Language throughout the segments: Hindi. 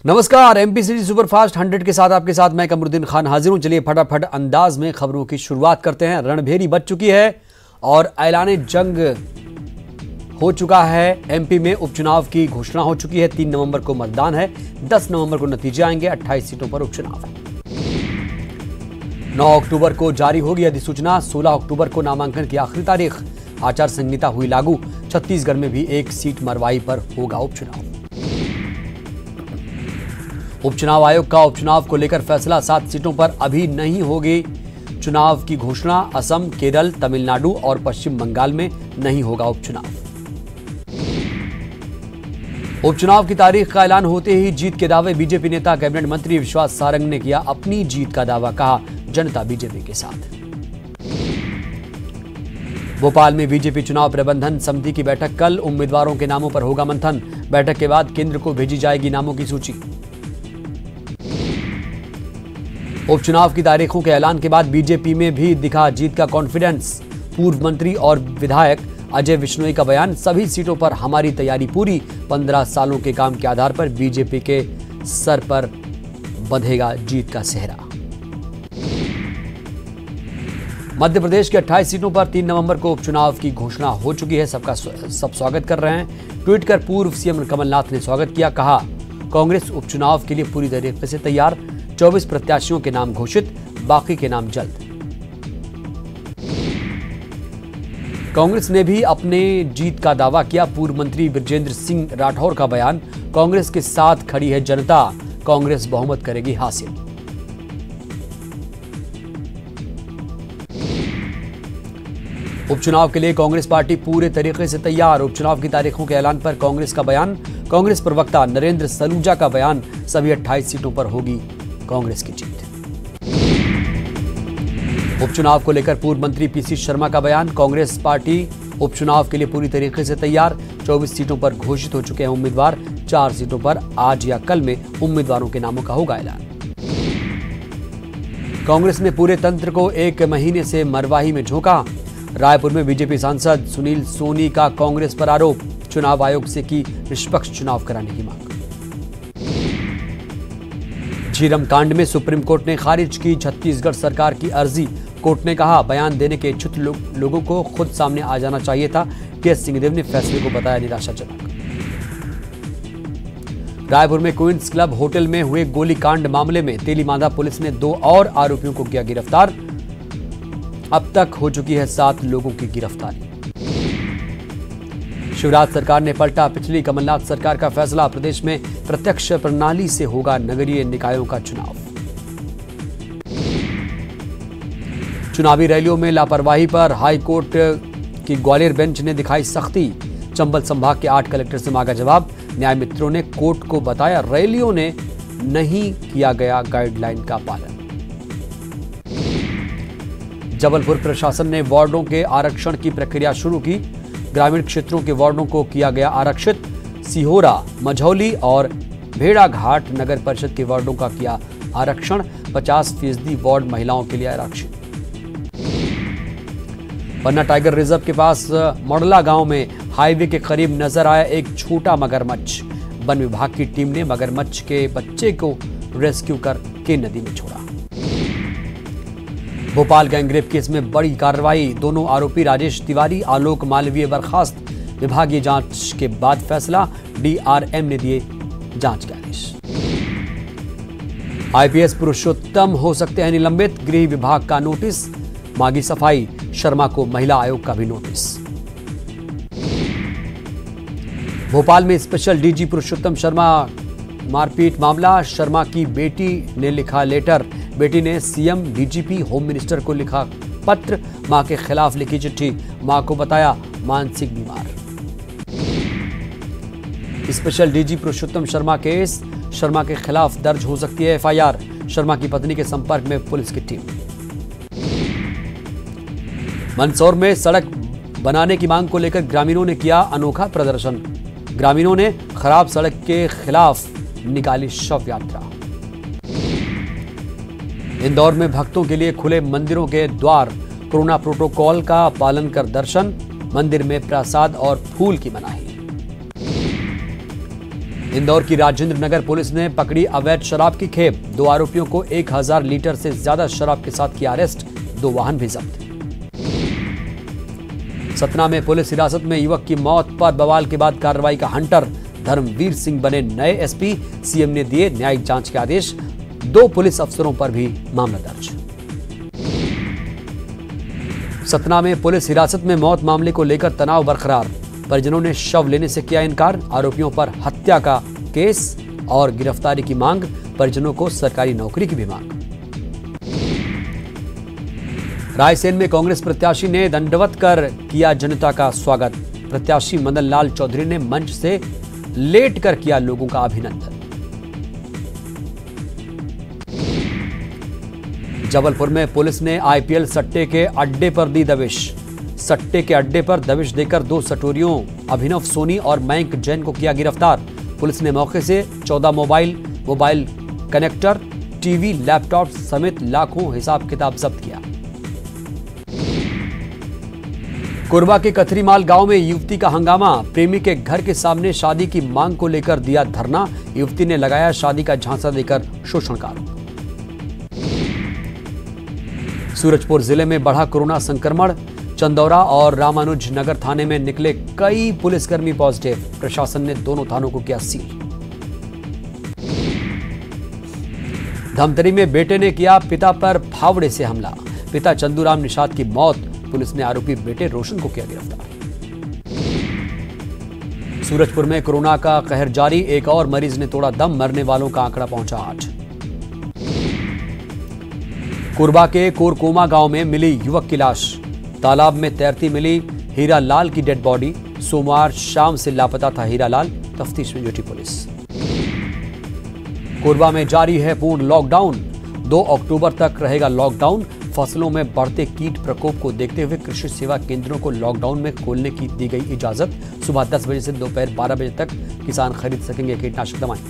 नमस्कार, एमपी सिटी सुपरफास्ट 100 के साथ आपके साथ मैं कमरुद्दीन खान हाजिर हूं। चलिए फटाफट अंदाज में खबरों की शुरुआत करते हैं। रणभेरी बज चुकी है और ऐलाने जंग हो चुका है। एमपी में उपचुनाव की घोषणा हो चुकी है। 3 नवंबर को मतदान है, 10 नवंबर को नतीजे आएंगे। 28 सीटों पर उपचुनाव है। 9 अक्टूबर को जारी होगी अधिसूचना। 16 अक्टूबर को नामांकन की आखिरी तारीख। आचार संहिता हुई लागू। छत्तीसगढ़ में भी 1 सीट मरवाई पर होगा उपचुनाव। उपचुनाव आयोग का उपचुनाव को लेकर फैसला। 7 सीटों पर अभी नहीं होगी चुनाव की घोषणा। असम, केरल, तमिलनाडु और पश्चिम बंगाल में नहीं होगा उपचुनाव। उपचुनाव की तारीख का ऐलान होते ही जीत के दावे। बीजेपी नेता कैबिनेट मंत्री विश्वास सारंग ने किया अपनी जीत का दावा। कहा, जनता बीजेपी के साथ। भोपाल में बीजेपी चुनाव प्रबंधन समिति की बैठक कल। उम्मीदवारों के नामों पर होगा मंथन। बैठक के बाद केंद्र को भेजी जाएगी नामों की सूची। उपचुनाव की तारीखों के ऐलान के बाद बीजेपी में भी दिखा जीत का कॉन्फिडेंस। पूर्व मंत्री और विधायक अजय विश्नोई का बयान, सभी सीटों पर हमारी तैयारी पूरी। 15 सालों के काम के आधार पर बीजेपी के सर पर बंधेगा जीत का सेहरा। मध्य प्रदेश की 28 सीटों पर 3 नवंबर को उपचुनाव की घोषणा हो चुकी है। सब स्वागत कर रहे हैं। ट्वीट कर पूर्व सीएम कमलनाथ ने स्वागत किया। कहा, कांग्रेस उपचुनाव के लिए पूरी तरीके से तैयार। 24 प्रत्याशियों के नाम घोषित, बाकी के नाम जल्द। कांग्रेस ने भी अपने जीत का दावा किया। पूर्व मंत्री बृजेंद्र सिंह राठौर का बयान, कांग्रेस के साथ खड़ी है जनता, कांग्रेस बहुमत करेगी हासिल। उपचुनाव के लिए कांग्रेस पार्टी पूरे तरीके से तैयार। उपचुनाव की तारीखों के ऐलान पर कांग्रेस का बयान। कांग्रेस प्रवक्ता नरेंद्र सलूजा का बयान, सभी 28 सीटों पर होगी कांग्रेस की जीत। उपचुनाव को लेकर पूर्व मंत्री पीसी शर्मा का बयान, कांग्रेस पार्टी उपचुनाव के लिए पूरी तरीके से तैयार। 24 सीटों पर घोषित हो चुके हैं उम्मीदवार। 4 सीटों पर आज या कल में उम्मीदवारों के नामों का होगा ऐलान। कांग्रेस ने पूरे तंत्र को 1 महीने से मरवाही में झोंका। रायपुर में बीजेपी सांसद सुनील सोनी का कांग्रेस पर आरोप, चुनाव आयोग से की निष्पक्ष चुनाव कराने की मांग। झीरम कांड में सुप्रीम कोर्ट ने खारिज की छत्तीसगढ़ सरकार की अर्जी। कोर्ट ने कहा, बयान देने के इच्छुक लोगों को खुद सामने आ जाना चाहिए था। टीएस सिंहदेव ने फैसले को बताया निराशाजनक। रायपुर में क्वींस क्लब होटल में हुए गोलीकांड मामले में तेलीमांदा पुलिस ने 2 और आरोपियों को किया गिरफ्तार। अब तक हो चुकी है 7 लोगों की गिरफ्तारी। शिवराज सरकार ने पलटा पिछली कमलनाथ सरकार का फैसला। प्रदेश में प्रत्यक्ष प्रणाली से होगा नगरीय निकायों का चुनाव। चुनावी रैलियों में लापरवाही पर हाईकोर्ट की ग्वालियर बेंच ने दिखाई सख्ती। चंबल संभाग के 8 कलेक्टर से मांगा जवाब। न्याय मित्रों ने कोर्ट को बताया, रैलियों ने नहीं किया गया गाइडलाइन का पालन। जबलपुर प्रशासन ने वार्डों के आरक्षण की प्रक्रिया शुरू की। ग्रामीण क्षेत्रों के वार्डों को किया गया आरक्षित। सिहोरा, मझौली और भेड़ाघाट नगर परिषद के वार्डों का किया आरक्षण। 50% वार्ड महिलाओं के लिए आरक्षित। पन्ना टाइगर रिजर्व के पास मोडला गांव में हाईवे के करीब नजर आया एक छोटा मगरमच्छ। वन विभाग की टीम ने मगरमच्छ के बच्चे को रेस्क्यू कर नदी में छोड़ा। भोपाल गैंगरेप केस में बड़ी कार्रवाई। दोनों आरोपी राजेश तिवारी, आलोक मालवीय बर्खास्त। विभागीय जांच के बाद फैसला। डीआरएम ने दिए जांच के आदेश। आईपीएस पुरुषोत्तम हो सकते हैं निलंबित, गृह विभाग का नोटिस। मांगी सफाई। शर्मा को महिला आयोग का भी नोटिस। भोपाल में स्पेशल डीजी पुरुषोत्तम शर्मा मारपीट मामला। शर्मा की बेटी ने लिखा लेटर। बेटी ने सीएम, डीजीपी, होम मिनिस्टर को लिखा पत्र। मां के खिलाफ लिखी चिट्ठी। मां को बताया मानसिक बीमार। Special DG Purushottam Sharma case. Sharma के खिलाफ दर्ज हो सकती है एफआईआर। शर्मा की पत्नी के संपर्क में पुलिस की टीम। मंदसौर में सड़क बनाने की मांग को लेकर ग्रामीणों ने किया अनोखा प्रदर्शन। ग्रामीणों ने खराब सड़क के खिलाफ निकाली शव यात्रा। इंदौर में भक्तों के लिए खुले मंदिरों के द्वार। कोरोना प्रोटोकॉल का पालन कर दर्शन। मंदिर में प्रसाद और फूल की मनाही। इंदौर की राजेंद्र नगर पुलिस ने पकड़ी अवैध शराब की खेप। 2 आरोपियों को 1000 लीटर से ज्यादा शराब के साथ किया अरेस्ट। 2 वाहन भी जब्त। सतना में पुलिस हिरासत में युवक की मौत पर बवाल के बाद कार्रवाई का हंटर। धर्मवीर सिंह बने नए एसपी। सीएम ने दिए न्यायिक जांच के आदेश। 2 पुलिस अफसरों पर भी मामला दर्ज। सतना में पुलिस हिरासत में मौत मामले को लेकर तनाव बरकरार। परिजनों ने शव लेने से किया इनकार। आरोपियों पर हत्या का केस और गिरफ्तारी की मांग। परिजनों को सरकारी नौकरी की भी मांग। रायसेन में कांग्रेस प्रत्याशी ने दंडवत कर किया जनता का स्वागत। प्रत्याशी मदन लाल चौधरी ने मंच से लेट कर किया लोगों का अभिनंदन। जबलपुर में पुलिस ने आईपीएल सट्टे के अड्डे पर दी दबिश। सट्टे के अड्डे पर दबिश देकर 2 सटोरियों अभिनव सोनी और मयंक जैन को किया गिरफ्तार। पुलिस ने मौके से 14 मोबाइल कनेक्टर, टीवी, लैपटॉप समेत लाखों हिसाब किताब जब्त किया। कोरबा के कथरीमाल गांव में युवती का हंगामा। प्रेमी के घर के सामने शादी की मांग को लेकर दिया धरना। युवती ने लगाया शादी का झांसा देकर शोषण का आरोप। सूरजपुर जिले में बढ़ा कोरोना संक्रमण। चंदौरा और रामानुजनगर थाने में निकले कई पुलिसकर्मी पॉजिटिव। प्रशासन ने दोनों थानों को किया सील। धमतरी में बेटे ने किया पिता पर फावड़े से हमला। पिता चंदूराम निषाद की मौत। पुलिस ने आरोपी बेटे रोशन को किया गिरफ्तार। सूरजपुर में कोरोना का कहर जारी। एक और मरीज ने तोड़ा दम। मरने वालों का आंकड़ा पहुंचा 8। कोरबा के कोरकोमा गांव में मिली युवक की लाश। तालाब में तैरती मिली हीरा लाल की डेड बॉडी। सोमवार शाम से लापता था हीरा लाल। तफ्तीश में जुटी पुलिस। कोरबा में जारी है पूर्ण लॉकडाउन। 2 अक्टूबर तक रहेगा लॉकडाउन। फसलों में बढ़ते कीट प्रकोप को देखते हुए कृषि सेवा केंद्रों को लॉकडाउन में खोलने की दी गई इजाजत। सुबह 10 बजे से दोपहर 12 बजे तक किसान खरीद सकेंगे कीटनाशक दवाएं।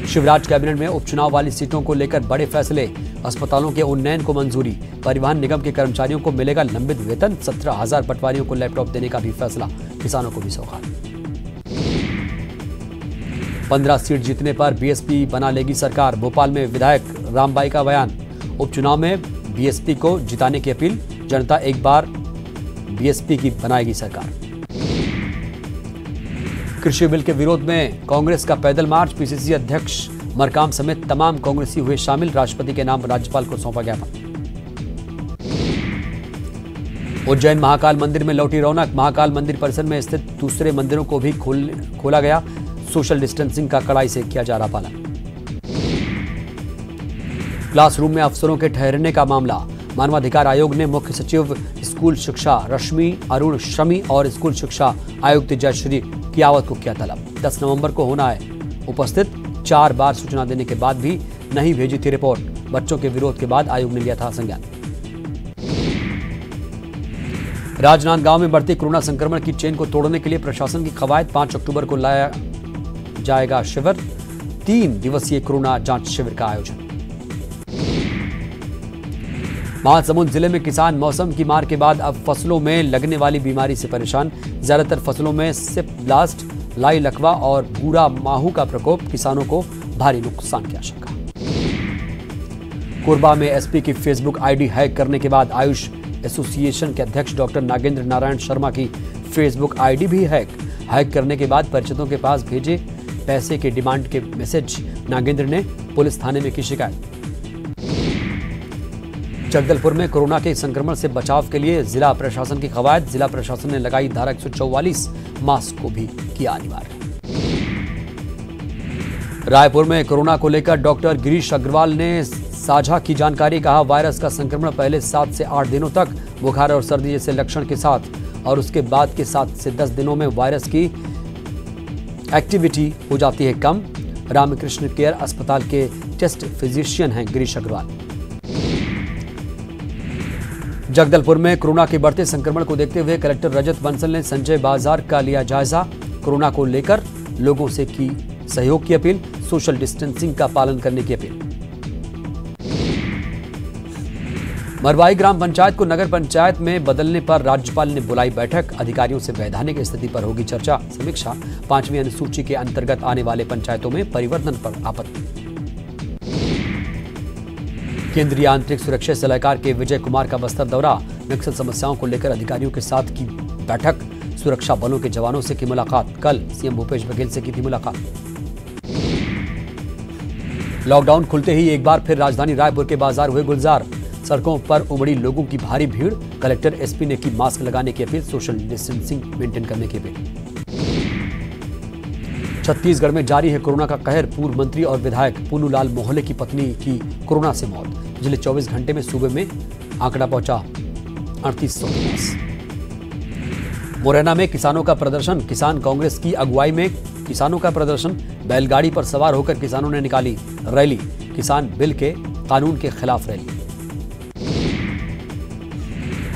शिवराज कैबिनेट में उपचुनाव वाली सीटों को लेकर बड़े फैसले। अस्पतालों के उन्नयन को मंजूरी। परिवहन निगम के कर्मचारियों को मिलेगा लंबित वेतन। 17,000 पटवारियों को लैपटॉप देने का भी फैसला। किसानों को भी सौगात। 15 सीट जीतने पर बीएसपी बना लेगी सरकार। भोपाल में विधायक रामबाई का बयान। उपचुनाव में बीएसपी को जिताने की अपील। जनता एक बार बीएसपी की बनाएगी सरकार। कृषि बिल के विरोध में कांग्रेस का पैदल मार्च। पीसीसी अध्यक्ष मरकाम समेत तमाम कांग्रेसी हुए शामिल। राष्ट्रपति के नाम राज्यपाल को सौंपा ज्ञापन। उज्जैन महाकाल मंदिर में लौटी रौनक। महाकाल मंदिर परिसर में स्थित दूसरे मंदिरों को भी खोला गया। सोशल डिस्टेंसिंग का कड़ाई से किया जा रहा पालन। क्लासरूम में अफसरों के ठहरने का मामला। मानवाधिकार आयोग ने मुख्य सचिव स्कूल शिक्षा रश्मि अरुण शमी और स्कूल शिक्षा आयुक्त जयश्री कियावत को किया तलब। 10 नवंबर को होना है उपस्थित। 4 बार सूचना देने के बाद भी नहीं भेजी थी रिपोर्ट। बच्चों के विरोध के बाद आयोग ने लिया था संज्ञान। राजनांदगांव में बढ़ती कोरोना संक्रमण की चेन को तोड़ने के लिए प्रशासन की कवायद। 5 अक्टूबर को लाया जाएगा शिविर। 3 दिवसीय कोरोना जांच शिविर का आयोजन। महासमुंद जिले में किसान मौसम की मार के बाद अब फसलों में लगने वाली बीमारी से परेशान। ज्यादातर फसलों में सिप ब्लास्ट, लाई लकवा और बूरा माहू का प्रकोप। किसानों को भारी नुकसान की आशंका। कोरबा में एसपी की फेसबुक आईडी हैक करने के बाद आयुष एसोसिएशन के अध्यक्ष डॉक्टर नागेंद्र नारायण शर्मा की फेसबुक आईडी भी हैक करने के बाद परिचितों के पास भेजे पैसे के डिमांड के मैसेज। नागेंद्र ने पुलिस थाने में की शिकायत। जगदलपुर में कोरोना के संक्रमण से बचाव के लिए जिला प्रशासन की कवायद। जिला प्रशासन ने लगाई धारा 144। मास्क को भी किया अनिवार्य। रायपुर में कोरोना को लेकर डॉक्टर गिरीश अग्रवाल ने साझा की जानकारी। कहा, वायरस का संक्रमण पहले 7 से 8 दिनों तक बुखार और सर्दी जैसे लक्षण के साथ और उसके बाद के 7 से 10 दिनों में वायरस की एक्टिविटी हो जाती है कम। रामकृष्ण केयर अस्पताल के टेस्ट फिजिशियन हैं गिरीश अग्रवाल। जगदलपुर में कोरोना के बढ़ते संक्रमण को देखते हुए कलेक्टर रजत बंसल ने संजय बाजार का लिया जायजा। कोरोना को लेकर लोगों से की सहयोग की अपील। सोशल डिस्टेंसिंग का पालन करने की अपील। मरवाई ग्राम पंचायत को नगर पंचायत में बदलने पर राज्यपाल ने बुलाई बैठक। अधिकारियों से वैधानिक स्थिति पर होगी चर्चा, समीक्षा। 5वीं अनुसूची के अंतर्गत आने वाले पंचायतों में परिवर्तन पर आपत्ति। केंद्रीय आंतरिक सुरक्षा सलाहकार के विजय कुमार का बस्तर दौरा। नक्सल समस्याओं को लेकर अधिकारियों के साथ की बैठक। सुरक्षा बलों के जवानों से की मुलाकात। कल सीएम भूपेश बघेल से की थी मुलाकात। लॉकडाउन खुलते ही एक बार फिर राजधानी रायपुर के बाजार हुए गुलजार। सड़कों पर उमड़ी लोगों की भारी भीड़। कलेक्टर एसपी ने की मास्क लगाने की अपील, सोशल डिस्टेंसिंग मेंटेन करने की अपील। छत्तीसगढ़ में जारी है कोरोना का कहर। पूर्व मंत्री और विधायक पुन्नूलाल मोहले की पत्नी की कोरोना से मौत। पिछले 24 घंटे में सूबे में आंकड़ा पहुंचा 3800 के पास। मुरैना में किसानों का प्रदर्शन। किसान कांग्रेस की अगुवाई में किसानों का प्रदर्शन। बैलगाड़ी पर सवार होकर किसानों ने निकाली रैली। किसान बिल के कानून के खिलाफ रैली।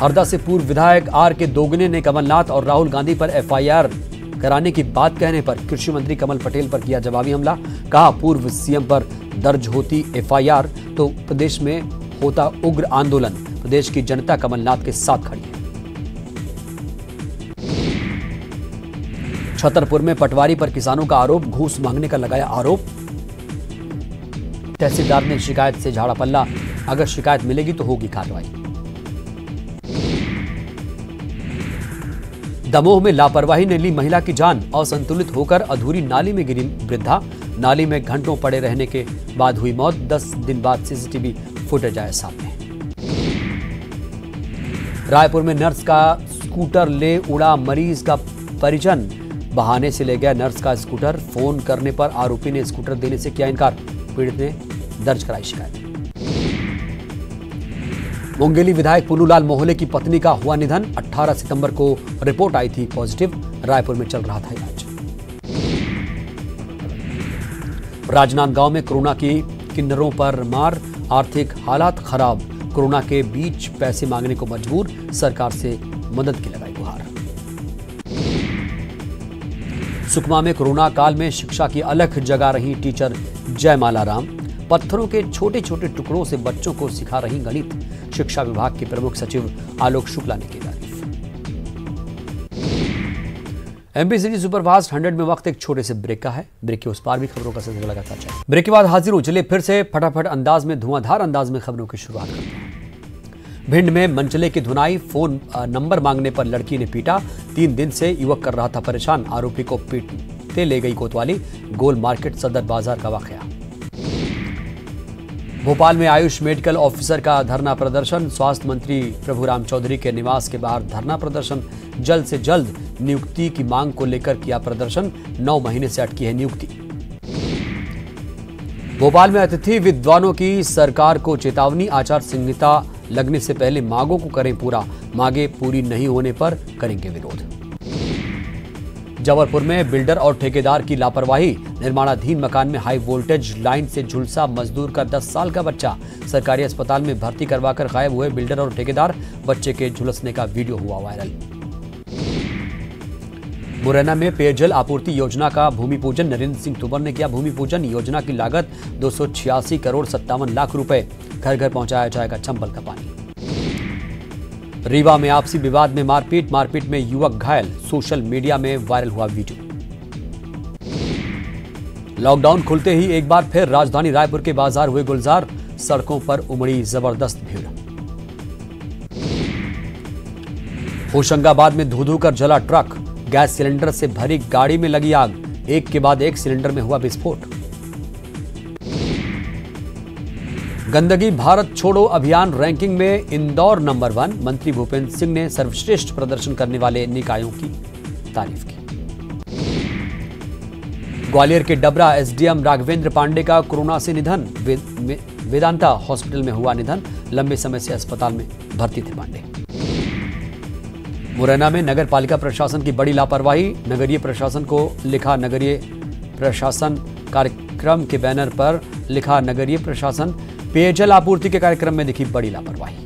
हरदा से पूर्व विधायक आर के दोगुने ने कमलनाथ और राहुल गांधी पर एफआईआर कराने की बात कहने पर कृषि मंत्री कमल पटेल पर किया जवाबी हमला। कहा, पूर्व सीएम पर दर्ज होती एफआईआर तो प्रदेश में होता उग्र आंदोलन। प्रदेश की जनता कमलनाथ के साथ खड़ी है। छतरपुर में पटवारी पर किसानों का आरोप। घूस मांगने का लगाया आरोप। तहसीलदार ने शिकायत से झाड़ा पल्ला। अगर शिकायत मिलेगी तो होगी कार्रवाई। दमोह में लापरवाही ने ली महिला की जान। असंतुलित होकर अधूरी नाली में गिरी वृद्धा। नाली में घंटों पड़े रहने के बाद हुई मौत। 10 दिन बाद सीसीटीवी फुटेज आया सामने। रायपुर में नर्स का स्कूटर ले उड़ा मरीज का परिजन। बहाने से ले गया नर्स का स्कूटर। फोन करने पर आरोपी ने स्कूटर देने से किया इनकार। पीड़ित ने दर्ज कराई शिकायत। मुंगेली विधायक पुन्नूलाल मोहले की पत्नी का हुआ निधन। 18 सितंबर को रिपोर्ट आई थी पॉजिटिव। रायपुर में चल रहा था इलाज। राजनांदगांव में कोरोना की किन्नरों पर मार। आर्थिक हालात खराब। कोरोना के बीच पैसे मांगने को मजबूर। सरकार से मदद की लगाई गुहार। सुकमा में कोरोना काल में शिक्षा की अलख जगा रही टीचर जयमाला राम। पत्थरों के छोटे छोटे टुकड़ों से बच्चों को सिखा रही गणित। शिक्षा विभाग के प्रमुख सचिव आलोक शुक्ला ने की तारीफ। एमपी सिटी सुपरफास्ट 100 में वक्त एक छोटे से ब्रेक का है। ब्रेक के उस पार भी खबरों का सिलसिला लगातार जारी। ब्रेक के बाद हाजिर हूं। चलिए फिर से फटाफट अंदाज में, धुआंधार अंदाज में खबरों की शुरुआत करते हैं। भिंड में मनचले की धुनाई। फोन नंबर मांगने पर लड़की ने पीटा। 3 दिन से युवक कर रहा था परेशान। आरोपी को पीटते ले गई कोतवाली। गोल मार्केट सदर बाजार का वाकया। भोपाल में आयुष मेडिकल ऑफिसर का धरना प्रदर्शन। स्वास्थ्य मंत्री प्रभुराम चौधरी के निवास के बाहर धरना प्रदर्शन। जल्द से जल्द नियुक्ति की मांग को लेकर किया प्रदर्शन। 9 महीने से अटकी है नियुक्ति। भोपाल में अतिथि विद्वानों की सरकार को चेतावनी। आचार संहिता लगने से पहले मांगों को करें पूरा। मांगे पूरी नहीं होने पर करेंगे विरोध। जबलपुर में बिल्डर और ठेकेदार की लापरवाही। निर्माणाधीन मकान में हाई वोल्टेज लाइन से झुलसा मजदूर का 10 साल का बच्चा। सरकारी अस्पताल में भर्ती करवाकर गायब हुए बिल्डर और ठेकेदार। बच्चे के झुलसने का वीडियो हुआ वायरल। मुरैना में पेयजल आपूर्ति योजना का भूमि पूजन। नरेंद्र सिंह तोमर ने किया भूमि पूजन। योजना की लागत 286 करोड़ 57 लाख रुपए। घर घर पहुंचाया जाएगा चंबल का पानी। रीवा में आपसी विवाद में मारपीट में युवक घायल। सोशल मीडिया में वायरल हुआ वीडियो। लॉकडाउन खुलते ही एक बार फिर राजधानी रायपुर के बाजार हुए गुलजार। सड़कों पर उमड़ी जबरदस्त भीड़। होशंगाबाद में धू-धू कर जला ट्रक। गैस सिलेंडर से भरी गाड़ी में लगी आग। एक के बाद एक सिलेंडर में हुआ विस्फोट। गंदगी भारत छोड़ो अभियान रैंकिंग में इंदौर नंबर 1। मंत्री भूपेंद्र सिंह ने सर्वश्रेष्ठ प्रदर्शन करने वाले निकायों की तारीफ की। ग्वालियर के डबरा एसडीएम राघवेंद्र पांडे का कोरोना से निधन। वेदांता हॉस्पिटल में हुआ निधन। लंबे समय से अस्पताल में भर्ती थे पांडे। मुरैना में नगर पालिका प्रशासन की बड़ी लापरवाही। नगरीय प्रशासन को लिखा नगरीय प्रशासन कार्यक्रम के बैनर पर लिखा नगरीय प्रशासन। पेयजल आपूर्ति के कार्यक्रम में दिखी बड़ी लापरवाही।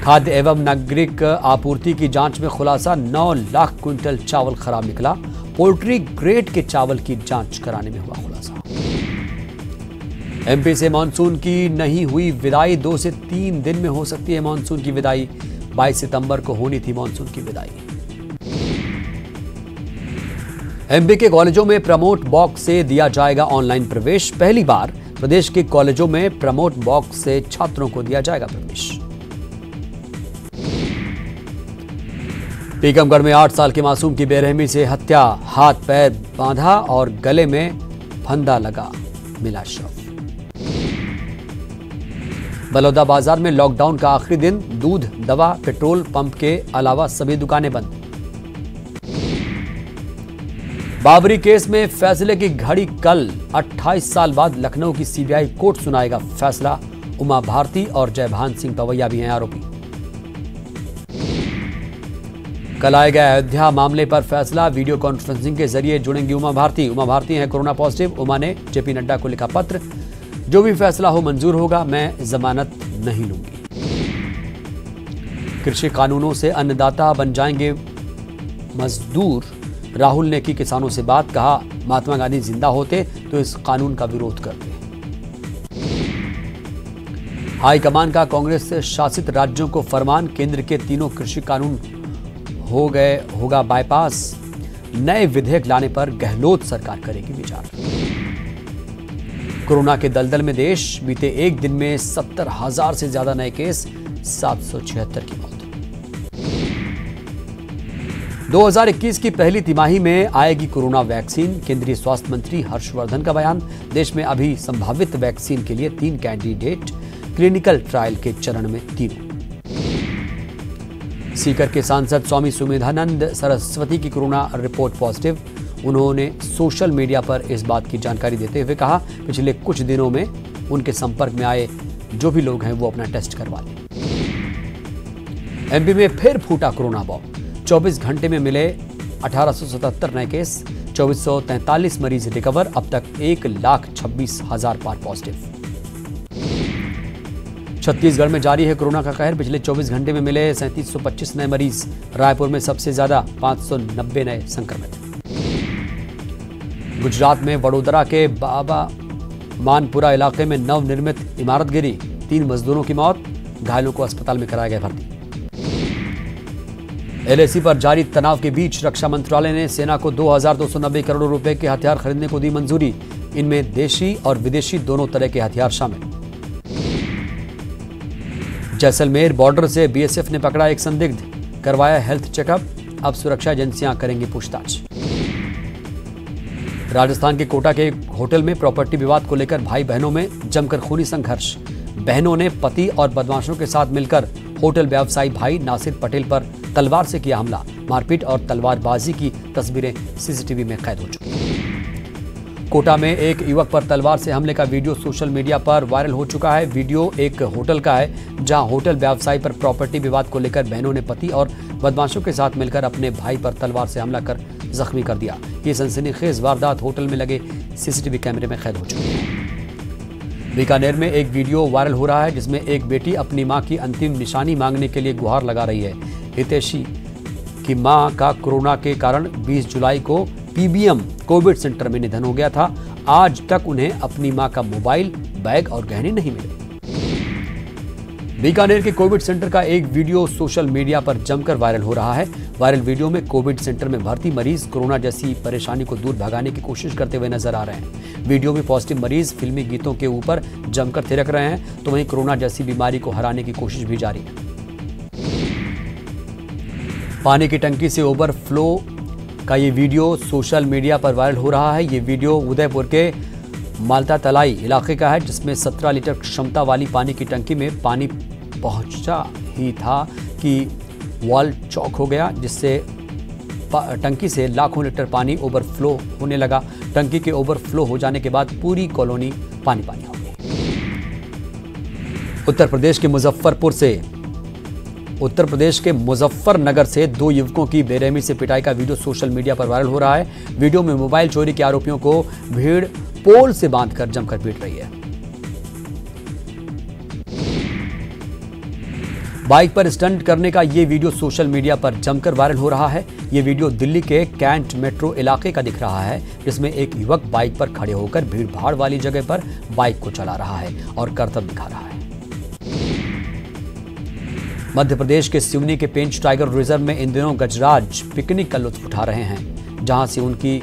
खाद्य एवं नागरिक आपूर्ति की जांच में खुलासा। 9 लाख क्विंटल चावल खराब निकला। पोल्ट्री ग्रेड के चावल की जांच कराने में हुआ खुलासा। एमपी से मानसून की नहीं हुई विदाई, 2 से 3 दिन में हो सकती है मानसून की विदाई। 22 सितंबर को होनी थी मानसून की विदाई। एमपी के कॉलेजों में प्रमोट बॉक्स से दिया जाएगा ऑनलाइन प्रवेश। पहली बार प्रदेश के कॉलेजों में प्रमोट बॉक्स से छात्रों को दिया जाएगा प्रवेश। टीकमगढ़ में 8 साल के मासूम की बेरहमी से हत्या, हाथ पैर बांधा और गले में फंदा लगा, मिला शव। बलौदा बाजार में लॉकडाउन का आखिरी दिन, दूध, दवा, पेट्रोल पंप के अलावा सभी दुकानें बंद। बाबरी केस में फैसले की घड़ी कल, 28 साल बाद लखनऊ की सीबीआई कोर्ट सुनाएगा फैसला। उमा भारती और जयभान सिंह पवैया भी हैं आरोपी। कल आएगा अयोध्या मामले पर फैसला, वीडियो कॉन्फ्रेंसिंग के जरिए जुड़ेंगी उमा भारती। उमा भारती हैं कोरोना पॉजिटिव। उमा ने जेपी नड्डा को लिखा पत्र, जो भी फैसला हो मंजूर होगा, मैं जमानत नहीं लूंगी। कृषि कानूनों से अन्नदाता बन जाएंगे मजदूर, राहुल ने की किसानों से बात, कहा महात्मा गांधी जिंदा होते तो इस कानून का विरोध करते। हाईकमान का कांग्रेस शासित राज्यों को फरमान, केंद्र के तीनों कृषि कानून होगा बाईपास। नए विधेयक लाने पर गहलोत सरकार करेगी विचार। कोरोना के दलदल में देश, बीते एक दिन में 70,000 से ज्यादा नए केस, 776 की मौत। 2021 की पहली तिमाही में आएगी कोरोना वैक्सीन, केंद्रीय स्वास्थ्य मंत्री हर्षवर्धन का बयान। देश में अभी संभावित वैक्सीन के लिए 3 कैंडिडेट क्लिनिकल ट्रायल के चरण में, तीनों। सीकर के सांसद स्वामी सुमेधानंद सरस्वती की कोरोना रिपोर्ट पॉजिटिव। उन्होंने सोशल मीडिया पर इस बात की जानकारी देते हुए कहा, पिछले कुछ दिनों में उनके संपर्क में आए जो भी लोग हैं वो अपना टेस्ट करवा लें। एमपी में फिर फूटा कोरोना बॉम्ब, 24 घंटे में मिले 1877 नए केस, 2443 मरीज रिकवर। अब तक 1,26,000 पार पॉजिटिव। छत्तीसगढ़ में जारी है कोरोना का कहर, पिछले 24 घंटे में मिले 3725 नए मरीज। रायपुर में सबसे ज्यादा 590 नए संक्रमित। गुजरात में वडोदरा के बाबा मानपुरा इलाके में नवनिर्मित इमारत गिरी, 3 मजदूरों की मौत, घायलों को अस्पताल में कराया गया भर्ती। एलएसी पर जारी तनाव के बीच रक्षा मंत्रालय ने सेना को 2,290 करोड़ रुपए के हथियार खरीदने को दी मंजूरी। इनमें देशी और विदेशी दोनों तरह के हथियार शामिल। जैसलमेर बॉर्डर से बीएसएफ ने पकड़ा एक संदिग्ध, करवाया हेल्थ चेकअप, अब सुरक्षा एजेंसियां करेंगी पूछताछ। राजस्थान के कोटा के होटल में प्रॉपर्टी विवाद को लेकर भाई बहनों में जमकर खूनी संघर्ष। बहनों ने पति और बदमाशों के साथ मिलकर होटल व्यवसायी भाई नासिर पटेल पर तलवार से किया हमला। मारपीट और तलवारबाजी की तस्वीरें सीसीटीवी में कैद हो चुकी हैं। कोटा में एक युवक पर तलवार से हमले का वीडियो सोशल मीडिया पर वायरल हो चुका है। वीडियो एक होटल का है, जहां होटल व्यवसायी पर प्रॉपर्टी विवाद को लेकर बहनों ने पति और बदमाशों के साथ मिलकर अपने भाई पर तलवार से हमला कर जख्मी कर दिया। ये सनसनीखेज वारदात होटल में लगे सीसीटीवी कैमरे में कैद हो चुकी है। बीकानेर में एक वीडियो वायरल हो रहा है, जिसमें एक बेटी अपनी मां की अंतिम निशानी मांगने के लिए गुहार लगा रही है। हितेशी की मां का कोरोना के कारण 20 जुलाई को पीबीएम कोविड सेंटर में निधन हो गया था। आज तक उन्हें अपनी मां का मोबाइल, बैग और गहने नहीं मिले। बीकानेर के कोविड सेंटर का एक वीडियो सोशल मीडिया पर जमकर वायरल हो रहा है। वायरल वीडियो में कोविड सेंटर में भर्ती मरीज कोरोना जैसी परेशानी को दूर भगाने की कोशिश करते हुए नजर आ रहे हैं। वीडियो में पॉजिटिव मरीज फिल्मी गीतों के ऊपर जमकर थिरक रहे हैं, तो वहीं कोरोना जैसी बीमारी को हराने की कोशिश भी जारी है। पानी की टंकी से ओवरफ्लो का ये वीडियो सोशल मीडिया पर वायरल हो रहा है। ये वीडियो उदयपुर के माल्टा तलाई इलाके का है, जिसमें 17 लीटर क्षमता वाली पानी की टंकी में पानी पहुंचा ही था कि वॉल चौक हो गया, जिससे टंकी से लाखों लीटर पानी ओवरफ्लो होने लगा। टंकी के ओवरफ्लो हो जाने के बाद पूरी कॉलोनी पानी पानी हो गई। उत्तर प्रदेश के मुजफ्फरनगर से 2 युवकों की बेरहमी से पिटाई का वीडियो सोशल मीडिया पर वायरल हो रहा है। वीडियो में मोबाइल चोरी के आरोपियों को भीड़ पोल से बांधकर जमकर पीट रही है। बाइक पर स्टंट करने का ये वीडियो सोशल मीडिया पर जमकर वायरल हो रहा है। ये वीडियो दिल्ली के कैंट मेट्रो इलाके का दिख रहा है, जिसमें एक युवक बाइक पर खड़े होकर भीड़ भाड़ वाली जगह पर बाइक को चला रहा है और करतब दिखा रहा है। मध्य प्रदेश के सिवनी के पेंच टाइगर रिजर्व में इन दिनों गजराज पिकनिक का लुत्फ उठा रहे हैं, जहां से उनकी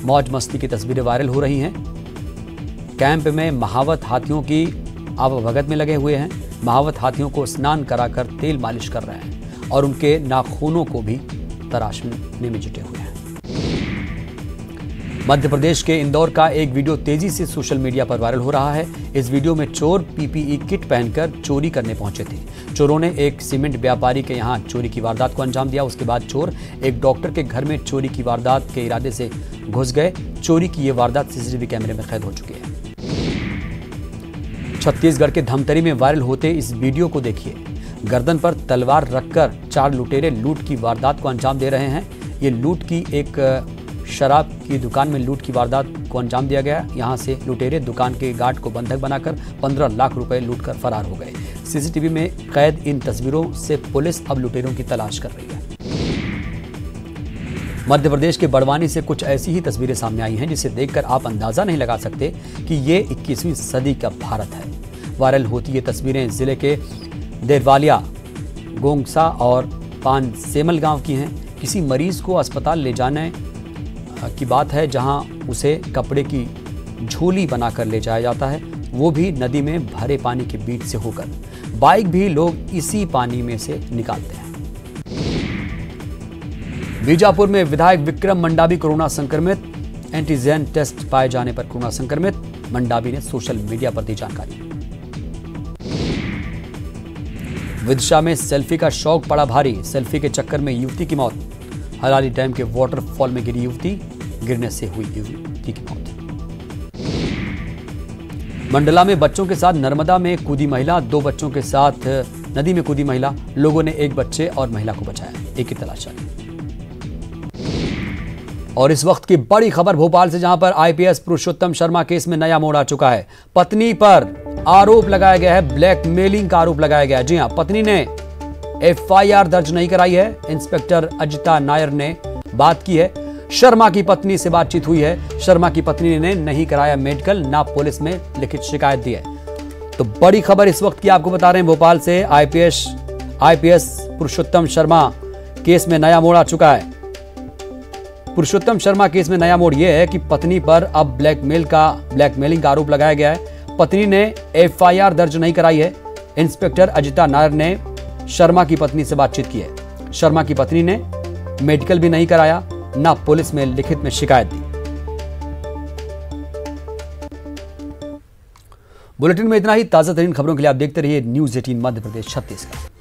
मौज मस्ती की तस्वीरें वायरल हो रही हैं। कैंप में महावत हाथियों की आवभगत में लगे हुए हैं। महावत हाथियों को स्नान कराकर तेल मालिश कर रहे हैं और उनके नाखूनों को भी तराशने में जुटे हुए हैं। मध्य प्रदेश के इंदौर का एक वीडियो तेजी से सोशल मीडिया पर वायरल हो रहा है। इस वीडियो में चोर पीपीई किट पहनकर चोरी करने पहुंचे थे। चोरों ने एक सीमेंट व्यापारी के यहां चोरी की वारदात को अंजाम दिया। उसके बाद चोर एक डॉक्टर के घर में चोरी की वारदात के इरादे से घुस गए। चोरी की ये वारदात सीसीटीवी कैमरे में कैद हो चुकी है। छत्तीसगढ़ के धमतरी में वायरल होते इस वीडियो को देखिए। गर्दन पर तलवार रखकर 4 लुटेरे लूट की वारदात को अंजाम दे रहे हैं। ये लूट की एक शराब की दुकान में लूट की वारदात को अंजाम दिया गया। यहां से लुटेरे दुकान के गार्ड को बंधक बनाकर 15 लाख रुपए लूटकर फरार हो गए। सीसीटीवी में कैद इन तस्वीरों से पुलिस अब लुटेरों की तलाश कर रही है। मध्य प्रदेश के बड़वानी से कुछ ऐसी ही तस्वीरें सामने आई हैं, जिसे देखकर आप अंदाजा नहीं लगा सकते कि ये 21वीं सदी का भारत है। वायरल होती ये तस्वीरें जिले के देरवालिया, गोंगसा और पानसेमल गांव की हैं। किसी मरीज को अस्पताल ले जाने की बात है, जहां उसे कपड़े की झोली बनाकर ले जाया जाता है, वो भी नदी में भरे पानी के बीच से होकर। बाइक भी लोग इसी पानी में से निकालते हैं। बीजापुर में विधायक विक्रम मंडावी कोरोना संक्रमित। एंटीजन टेस्ट पाए जाने पर कोरोना संक्रमित मंडावी ने सोशल मीडिया पर दी जानकारी। विदिशा में सेल्फी का शौक पड़ा भारी। सेल्फी के चक्कर में युवती की मौत। हलाली डैम के वाटरफॉल में गिरी युवती, गिरने से हुई युवती की मौत। मंडला में बच्चों के साथ नर्मदा में कूदी महिला। 2 बच्चों के साथ नदी में कूदी महिला। लोगों ने एक बच्चे और महिला को बचाया। एक की तलाश जारी। और इस वक्त की बड़ी खबर भोपाल से, जहां पर आईपीएस पुरुषोत्तम शर्मा केस में नया मोड़ आ चुका है। पत्नी पर आरोप लगाया गया है, ब्लैकमेलिंग का आरोप लगाया गया है। जी हां, पत्नी ने एफआईआर दर्ज नहीं कराई है। इंस्पेक्टर अजिता नायर ने बात की है। शर्मा की पत्नी से बातचीत हुई है। शर्मा की पत्नी ने नहीं कराया मेडिकल, ना पुलिस में लिखित शिकायत दी है। तो बड़ी खबर इस वक्त की आपको बता रहे हैं भोपाल से। आईपीएस पुरुषोत्तम शर्मा केस में नया मोड़ आ चुका है। पुरुषोत्तम शर्मा केस में नया मोड़ यह है कि पत्नी पर अब ब्लैकमेलिंग का आरोप लगाया गया है। पत्नी ने एफआईआर दर्ज नहीं कराई है। इंस्पेक्टर अजिता नायर ने शर्मा की पत्नी से बातचीत की है। शर्मा की पत्नी ने मेडिकल भी नहीं कराया, ना पुलिस में लिखित में शिकायत दी। बुलेटिन में इतना ही। ताजा तरीन खबरों के लिए आप देखते रहिए न्यूज़ 18 मध्य प्रदेश छत्तीसगढ़।